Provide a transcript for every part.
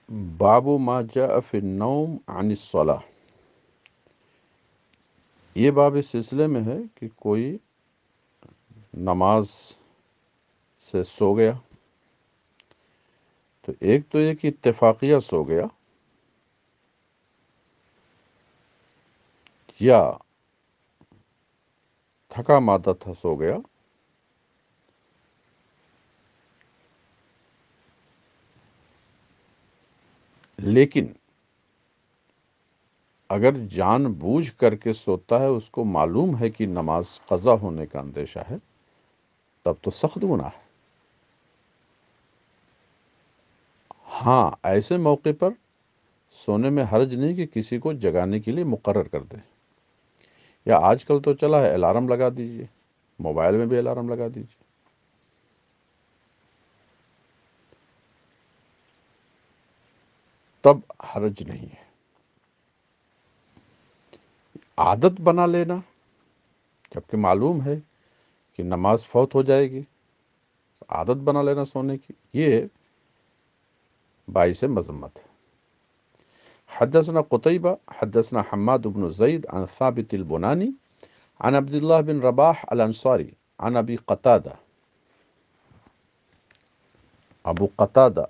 باب ما جاء فی النوم عن الصلاح، یہ باب اس سلسلے میں ہے کہ کوئی نماز سے سو گیا، تو ایک تو یہ کہ اتفاقیہ سو گیا، یا تھکا مادہ تھا سو گیا، لیکن اگر جان بوجھ کر کے سوتا ہے، اس کو معلوم ہے کہ نماز قضا ہونے کا اندیشہ ہے، تب تو سخت گناہ ہے۔ ہاں، ایسے موقع پر سونے میں حرج نہیں کہ کسی کو جگانے کے لیے مقرر کر دیں، یا آج کل تو چلا ہے الارم لگا دیجئے، موبائل میں بھی الارم لگا دیجئے، تب حرج نہیں ہے۔ عادت بنا لینا، جبکہ معلوم ہے کہ نماز فوت ہو جائے گی، عادت بنا لینا سونے کی، یہ باعث مذمت ہے۔ حدثنا قتيبة حدثنا حماد بن زيد عن ثابت البناني عن عبد الله بن رباح الانصاری عن ابی قتادہ، ابو قتادہ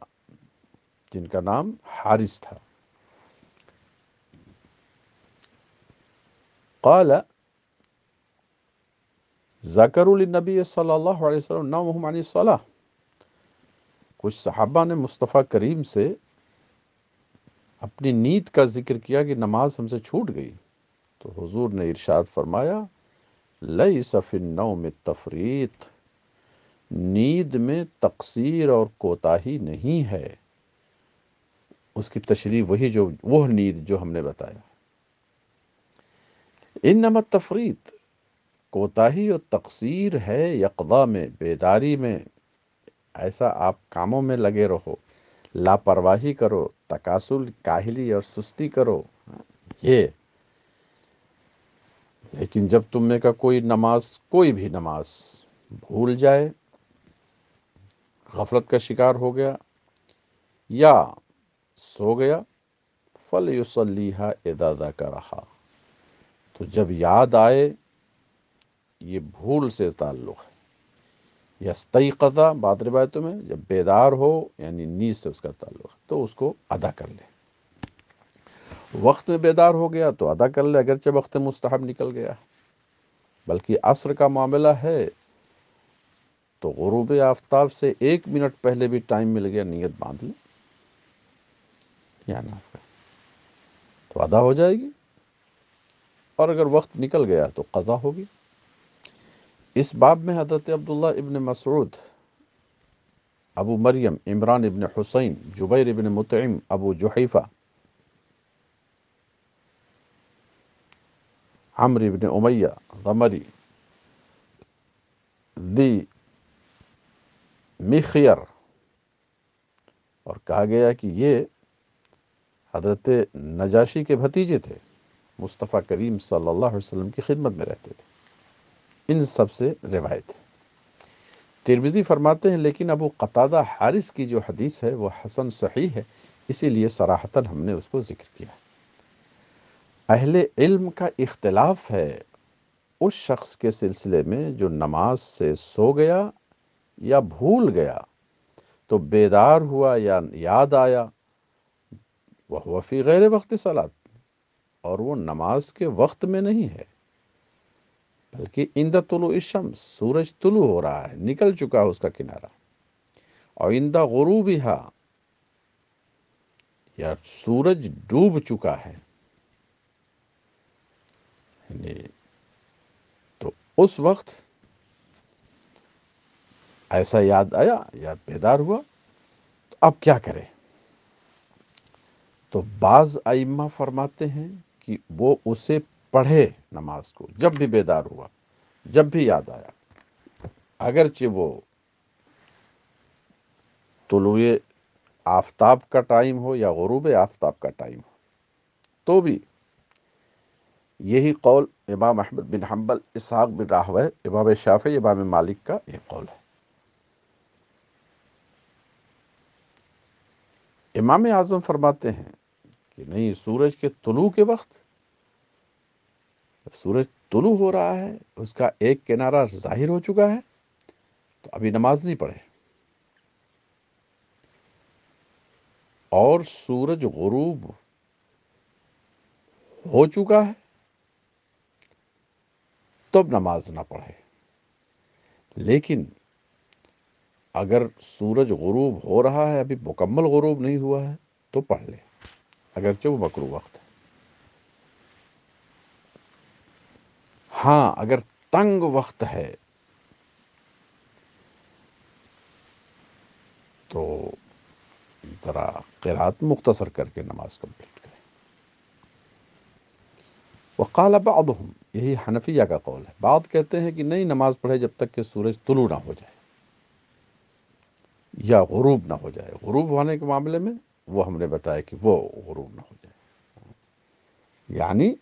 جن کا نام حارث تھا، قال ذکروا للنبی صلی اللہ علیہ وسلم نومهم عن الصلاة، کچھ صحابہ نے مصطفیٰ کریم سے اپنی نیند کا ذکر کیا کہ نماز ہم سے چھوٹ گئی، تو حضور نے ارشاد فرمایا لیس فی النوم التفریط، نیند میں تقصیر اور کوتاہی نہیں ہے۔ اس کی تشریح وہ نیند جو ہم نے بتایا، انما التفریط، کوتاہی اور تقصیر ہے یقظہ میں، بیداری میں، ایسا آپ کاموں میں لگے رہو، لاپرواہی کرو، تکاسل، کاہلی اور سستی کرو، یہ۔ لیکن جب تم میں کا کوئی بھی نماز بھول جائے، غفلت کا شکار ہو گیا یا سو گیا، فَلْيُصَلِّيهَا إِذَا ذَكَرَهَا، تو جب یاد آئے، یہ بھول سے تعلق ہے، یستیقظ بعض روایتوں میں جب بیدار ہو، یعنی نیند سے اس کا تعلق ہے، تو اس کو ادا کر لے۔ وقت میں بیدار ہو گیا تو ادا کر لے، اگرچہ وقت مستحب نکل گیا، بلکہ عصر کا معاملہ ہے تو غروب آفتاب سے 1 منٹ پہلے بھی ٹائم مل گیا، نیت باندھ لے یا نہ، تو ادا ہو جائے گی، اور اگر وقت نکل گیا تو قضا ہوگی۔ اس باب میں حضرت عبداللہ ابن مسعود، ابو مریم عمران ابن حسین، جبیر ابن مطعم، ابو جحیفہ، عمرو ابن امیہ غمری، ذی مخیر، اور کہا گیا کہ یہ حضرت نجاشی کے بھتیجے تھے، مصطفیٰ کریم صلی اللہ علیہ وسلم کی خدمت میں رہتے تھے۔ ان سب سے روایت ہے۔ ترمذی فرماتے ہیں لیکن ابو قتادہ حارث کی جو حدیث ہے وہ حسن صحیح ہے، اسی لیے صراحتاً ہم نے اس کو ذکر کیا۔ اہل علم کا اختلاف ہے اس شخص کے سلسلے میں جو نماز سے سو گیا یا بھول گیا، تو بیدار ہوا یا یاد آیا، وہو فی غیر وقت صلاۃ، اور وہ نماز کے وقت میں نہیں ہے، بلکہ عند طلوع الشمس، سورج طلوع ہو رہا ہے، نکل چکا ہے اس کا کنارہ، اور عند غروبہا، یا سورج ڈوب چکا ہے، یعنی تو اس وقت ایسا یاد آیا یا بیدار ہوا، تو اب کیا کرے؟ تو بعض ائمہ فرماتے ہیں کہ وہ اسے پڑھے، نماز کو، جب بھی بیدار ہوا، جب بھی یاد آیا، اگرچہ وہ طلوع آفتاب کا ٹائم ہو یا غروب آفتاب کا ٹائم ہو، تو بھی یہی قول امام احمد بن حنبل، اسحاق بن راہویہ، امام شافعی، امام مالک کا یہ قول ہے۔ امام اعظم فرماتے ہیں کہ نہیں، سورج کے طلوع کے وقت، جب سورج طلوع ہو رہا ہے، اس کا ایک کنارہ ظاہر ہو چکا ہے، تو ابھی نماز نہیں پڑھے، اور سورج غروب ہو چکا ہے تب نماز نہ پڑھے۔ لیکن اگر سورج غروب ہو رہا ہے، ابھی مکمل غروب نہیں ہوا ہے، تو پڑھ لے، اگرچہ وہ مکروہ وقت ہے۔ ہاں، اگر تنگ وقت ہے تو ذرا قرات مختصر کر کے نماز کمپلیٹ کرے۔ وقال بعضهم، یہی حنفیہ کا قول ہے، بعض کہتے ہیں کہ نہیں، نماز پڑھے جب تک کہ سورج طلوع نہ ہو جائے یا غروب نہ ہو جائے۔ غروب ہونے کے معاملے میں وہ ہم نے بتایا کہ وہ غروب نہ ہو جائے، یعنی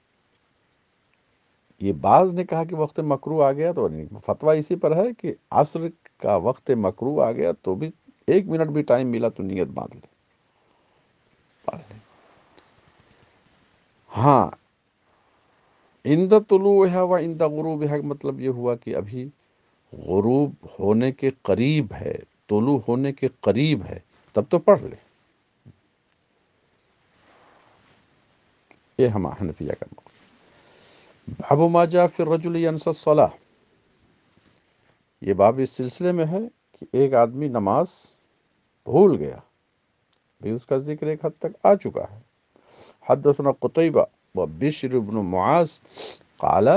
یہ بعض نے کہا کہ وقت مکروہ آ گیا تو نہیں، فتویٰ اسی پر ہے کہ عصر کا وقت مکروہ آ گیا تو بھی 1 منٹ بھی ٹائم ملا تو نیت باندھ لے، پڑھ لے۔ ہاں، عند طلوعها و عند غروبها کا مطلب یہ ہوا کہ ابھی غروب ہونے کے قریب ہے، طلوع ہونے کے قریب ہے، تب تو پڑھ لے۔ یہ ہم حنفیہ کا موقف۔ باب ما جاء فی الرجل ینسی الصلاۃ، یہ باب اس سلسلے میں ہے کہ ایک آدمی نماز بھول گیا، بھی اس کا ذکر ایک حد تک آ چکا ہے۔ حدثنا قتیبہ و بشر بن معاذ قال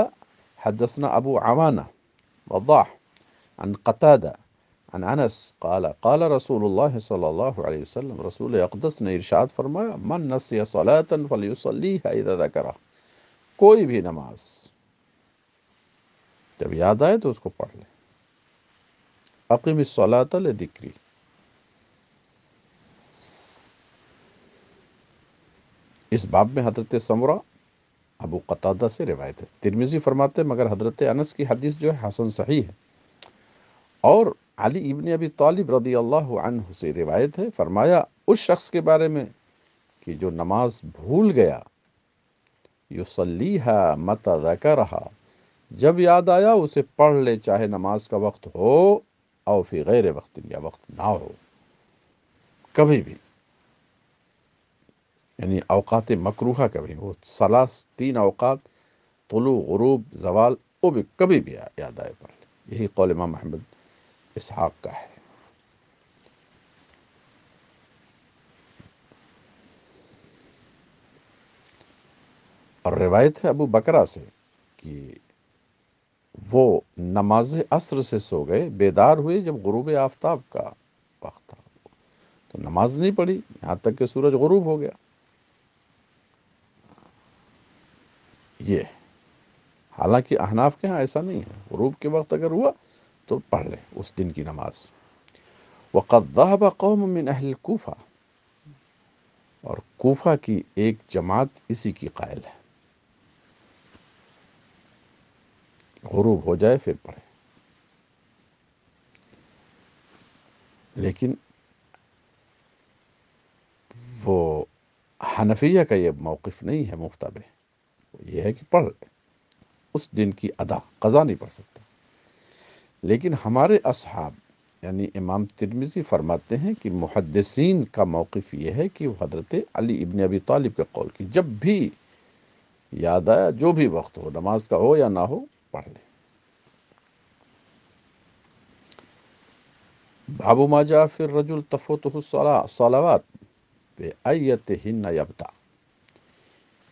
حدثنا ابو عوانہ وضاح عن قتادہ عن انس قال قال رسول اللہ صلی اللہ علیہ وسلم، رسول اقدس نے ارشاد فرمایا، من نسی صلاۃ فلیصلیھا اذا ذکرہ، کوئی بھی نماز جب یاد آئے تو اس کو پڑھ لے۔ اقم الصلاۃ لذکری، اس باب میں حضرت سمرہ ابو قتادہ سے روایت ہے۔ ترمذی فرماتے ہیں مگر حضرت انس کی حدیث جو ہے حسن صحیح ہے، اور علی ابن ابی طالب رضی اللہ عنہ سے روایت ہے، فرمایا اس شخص کے بارے میں کہ جو نماز بھول گیا، یصلیھا متی ذکرھا، جب یاد آیا اسے پڑھ لے، چاہے نماز کا وقت ہو او فی غیر وقت، یا وقت نہ ہو، کبھی بھی، یعنی اوقات مکروہہ کبھی، وہ 3 اوقات، طلوع، غروب، زوال، وہ بھی کبھی بھی یاد آئے پڑھ لے۔ یہی قول امام محمد اسحاق کا ہے۔ اور روایت ہے ابو بکرہ سے کہ وہ نماز عصر سے سو گئے، بیدار ہوئے جب غروب آفتاب کا وقت تھا، تو نماز نہیں پڑھی یہاں تک کہ سورج غروب ہو گیا۔ یہ حالانکہ احناف کے ہاں ایسا نہیں ہے، غروب کے وقت اگر ہوا تو پڑھ لے اس دن کی نماز۔ وقد ذهب قوم من اہل الکوفہ، اور کوفہ کی ایک جماعت اسی کی قائل ہے، غروب ہو جائے پھر پڑھے۔ لیکن وہ حنفیہ کا یہ موقف نہیں ہے مختبہ، یہ ہے کہ پڑھ لے اس دن کی ادا، قضا نہیں پڑھ سکتا۔ لیکن ہمارے اصحاب یعنی امام ترمذی فرماتے ہیں کہ محدثین کا موقف یہ ہے کہ وہ حضرت علی ابن ابی طالب کے قول کی، جب بھی یاد آیا، جو بھی وقت ہو، نماز کا ہو یا نہ ہو، پڑھ لے۔ باب ما جاء فی الرجل تفوتہ الصلوات بأیتہن یبدأ،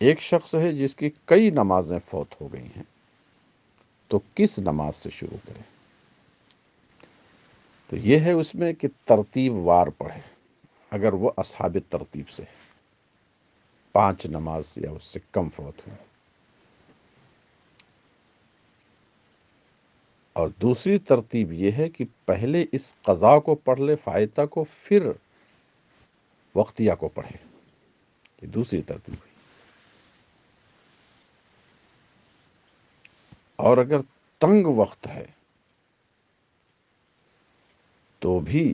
ایک شخص ہے جس کی کئی نمازیں فوت ہو گئی ہیں، تو کس نماز سے شروع کرے؟ تو یہ ہے اس میں کہ ترتیب وار پڑھے، اگر وہ اصحاب ترتیب سے 5 نماز یا اس سے کم فوت ہوئی، اور دوسری ترتیب یہ ہے کہ پہلے اس قضا کو پڑھ لے، فائتہ کو، پھر وقتیہ کو پڑھے، یہ دوسری ترتیب ہوئی۔ اور اگر تنگ وقت ہے تو بھی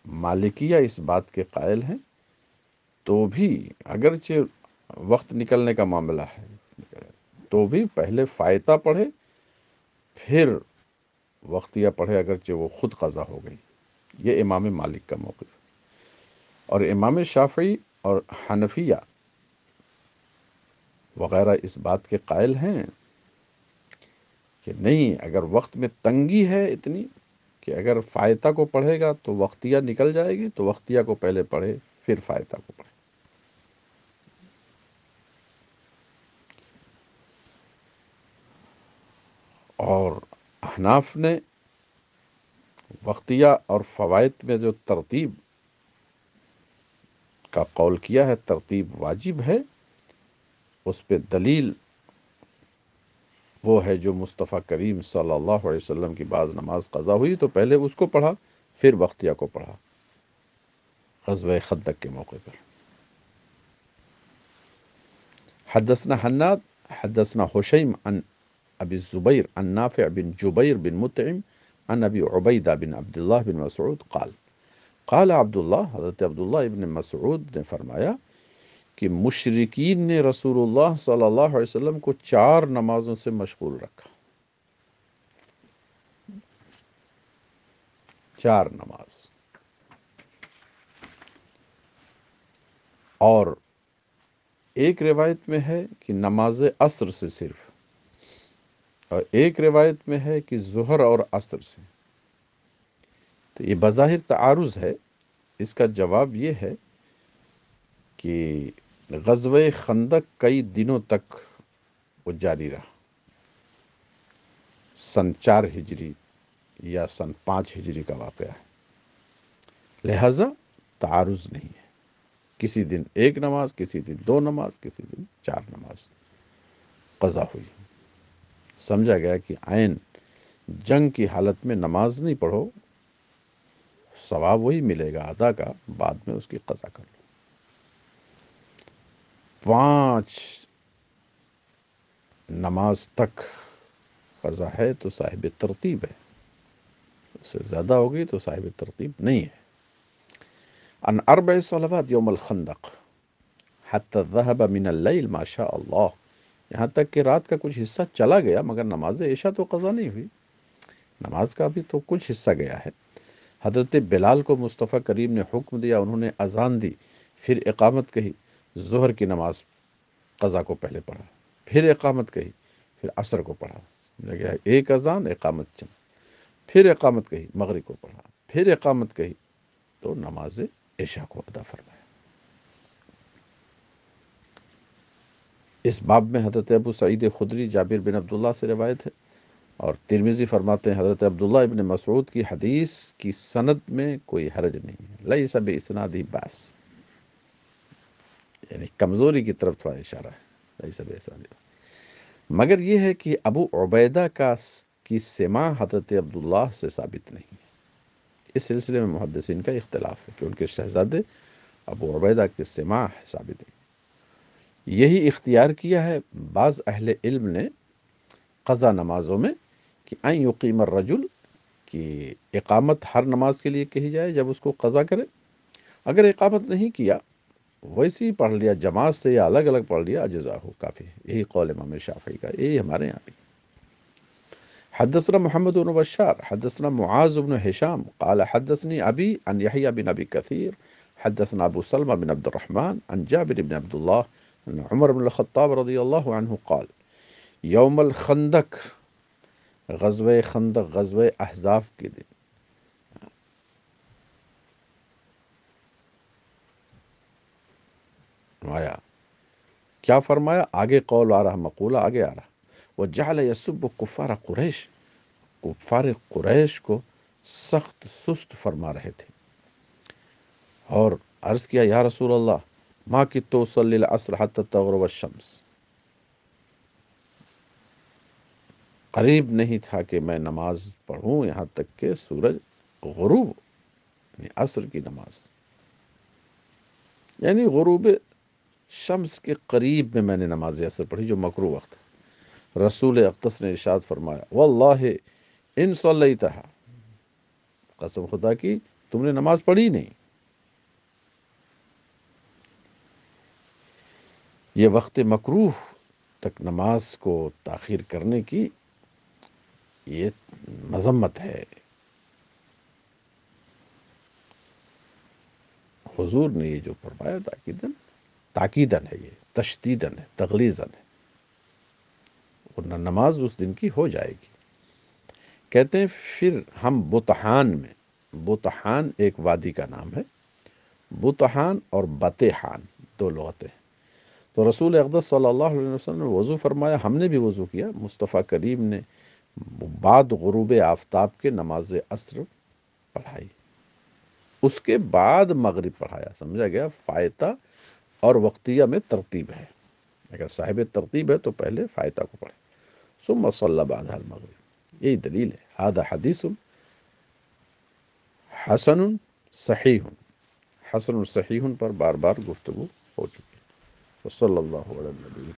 مالکیہ اس بات کے قائل ہیں تو بھی اگرچہ وقت نکلنے کا معاملہ ہے تو بھی پہلے فائتہ پڑھے پھر وقتیہ پڑھے، اگرچہ وہ خود قضا ہو گئی۔ یہ امام مالک کا موقف ہے۔ اور امام شافعی اور حنفیہ وغیرہ اس بات کے قائل ہیں کہ نہیں، اگر وقت میں تنگی ہے اتنی کہ اگر فائتہ کو پڑھے گا تو وقتیہ نکل جائے گی، تو وقتیہ کو پہلے پڑھے پھر فائتہ کو پڑھے۔ اور احناف نے وقتیہ اور فوائد میں جو ترتیب کا قول کیا ہے، ترتیب واجب ہے، اس پہ دلیل وہ ہے جو مصطفیٰ کریم صلی اللہ علیہ وسلم کی بعض نماز قضا ہوئی تو پہلے اس کو پڑھا پھر وقتیہ کو پڑھا غزوہ خندق کے موقع پر۔ حدثنا حناد حدثنا حشیم عن ابی الزبیر عن نافع بن جبیر بن مطعم عن ابی عبیدہ بن عبداللہ بن مسعود قال قال عبداللہ، حضرت عبداللہ ابن مسعود نے فرمایا کہ مشرکین نے رسول اللہ صلی اللہ علیہ وسلم کو 4 نمازوں سے مشغول رکھا۔ 4 نماز، اور ایک روایت میں ہے کہ نماز عصر سے صرف، اور ایک روایت میں ہے کہ ظہر اور عصر سے۔ تو یہ بظاہر تعارض ہے۔ اس کا جواب یہ ہے کہ غزوہ خندق کئی دنوں تک وہ جاری رہا، سن 4 ہجری یا سن 5 ہجری کا واقعہ ہے، لہٰذا تعارض نہیں ہے۔ کسی دن ایک نماز، کسی دن 2 نماز، کسی دن 4 نماز قضا ہوئی۔ سمجھا گیا کہ عین جنگ کی حالت میں نماز نہیں پڑھو، ثواب وہی ملے گا ادا کا، بعد میں اس کی قضا کر لو۔ 5 نماز تک قضا ہے تو صاحب ترتیب ہے، اس سے زیادہ ہوگی تو صاحب ترتیب نہیں ہے۔ ان 4 صلوات یوم الخندق حتی ذهب من اللیل ما شاء اللہ، یہاں تک کہ رات کا کچھ حصہ چلا گیا مگر نماز عشاء تو قضا نہیں ہوئی، نماز کا بھی تو کچھ حصہ گیا ہے۔ حضرت بلال کو مصطفیٰ کریم نے حکم دیا، انہوں نے اذان دی، پھر اقامت کہی، ظہر کی نماز قضا کو پہلے پڑھا، پھر اقامت کہی، پھر عصر کو پڑھا۔ سمجھا گیا، ایک اذان، اقامت چند، پھر اقامت کہی، مغرب کو پڑھا، پھر اقامت کہی تو نماز عشاء کو ادا فرمایا۔ اس باب میں حضرت ابو سعید خدری جابر بن عبداللہ سے روایت ہے، اور ترمذی فرماتے ہیں حضرت عبداللہ ابن مسعود کی حدیث کی سند میں کوئی حرج نہیں ہے، لیس باسنادہ باس، یعنی کمزوری کی طرف تھوڑا اشارہ ہے، لیس باسنادہ، مگر یہ ہے کہ ابو عبیدہ کی سماع حضرت عبداللہ سے ثابت نہیں ہے۔ اس سلسلے میں محدثین کا اختلاف ہے کہ ان کے شہزادے ابو عبیدہ کی سماع ثابت ہے۔ یہی اختیار کیا ہے بعض اہل علم نے قضا نمازوں میں کہ ان یقیم الرجل، کہ اقامت ہر نماز کے لیے کہی جائے جب اس کو قضا کرے، اگر اقامت نہیں کیا ویسے ہی پڑھ لیا، جماعت سے یا الگ الگ پڑھ لیا، اجزا ہو، کافی ہے۔ یہی قول امام شافعی کا، یہی ہمارے یہاں بھی۔ حدثنا محمد بن بشار حدثنا معاذ بن ہشام قال حدثني ابي عن يحيى بن ابي كثير حدثنا ابو سلمة بن عبد الرحمن عن جابر بن عبد الله عن عمر بن الخطاب رضی اللہ عنہ قال یوم الخندق، غزوہ خندق، غزوہ احزاب کے دن، آیا کیا فرمایا؟ آگے قول آ رہا، مقولہ آگے آ رہا، وَجَعَلَ يَسُبُّ كُفَّارَ قریش، کفار قریش کو سخت سست فرما رہے تھے، اور عرض کیا یا رسول اللہ ما کدت اصلی العصر حتی تغرب الشمس، قریب نہیں تھا کہ میں نماز پڑھوں یہاں تک کہ سورج غروب، یعنی عصر کی نماز، یعنی غروب شمس کے قریب میں نے نماز عصر پڑھی جو مکروہ وقت ہے۔ رسول اقدس نے ارشاد فرمایا واللہ ان صلیتہا، قسم خدا کی تم نے نماز پڑھی نہیں. یہ وقت مکروہ تک نماز کو تاخیر کرنے کی یہ مذمت ہے. حضور نے یہ جو فرمایا تاکیدن ہے، یہ تشدیدن ہے، تغلیظن ہے، ورنہ نماز اس دن کی ہو جائے گی. کہتے ہیں پھر ہم بطحان ایک وادی کا نام ہے. بطحان اور بطحان دو لغتیں ہیں. تو رسول اقدس صلی اللہ علیہ وسلم نے وضو فرمایا، ہم نے بھی وضو کیا. مصطفیٰ کریم نے بعد غروب آفتاب کے نماز عصر پڑھائی، اس کے بعد مغرب پڑھایا. سمجھا گیا؟ فائتہ اور وقتیہ میں ترتیب ہے. اگر صاحب ترتیب ہے تو پہلے فائتہ کو پڑھے، ثم صلی بعدها المغرب. یہی دلیل ہے. هذا حدیث حسن صحیح. حسن صحیح پر بار بار گفتگو ہو چکی ہے. وصلی اللہ علیہ وسلم.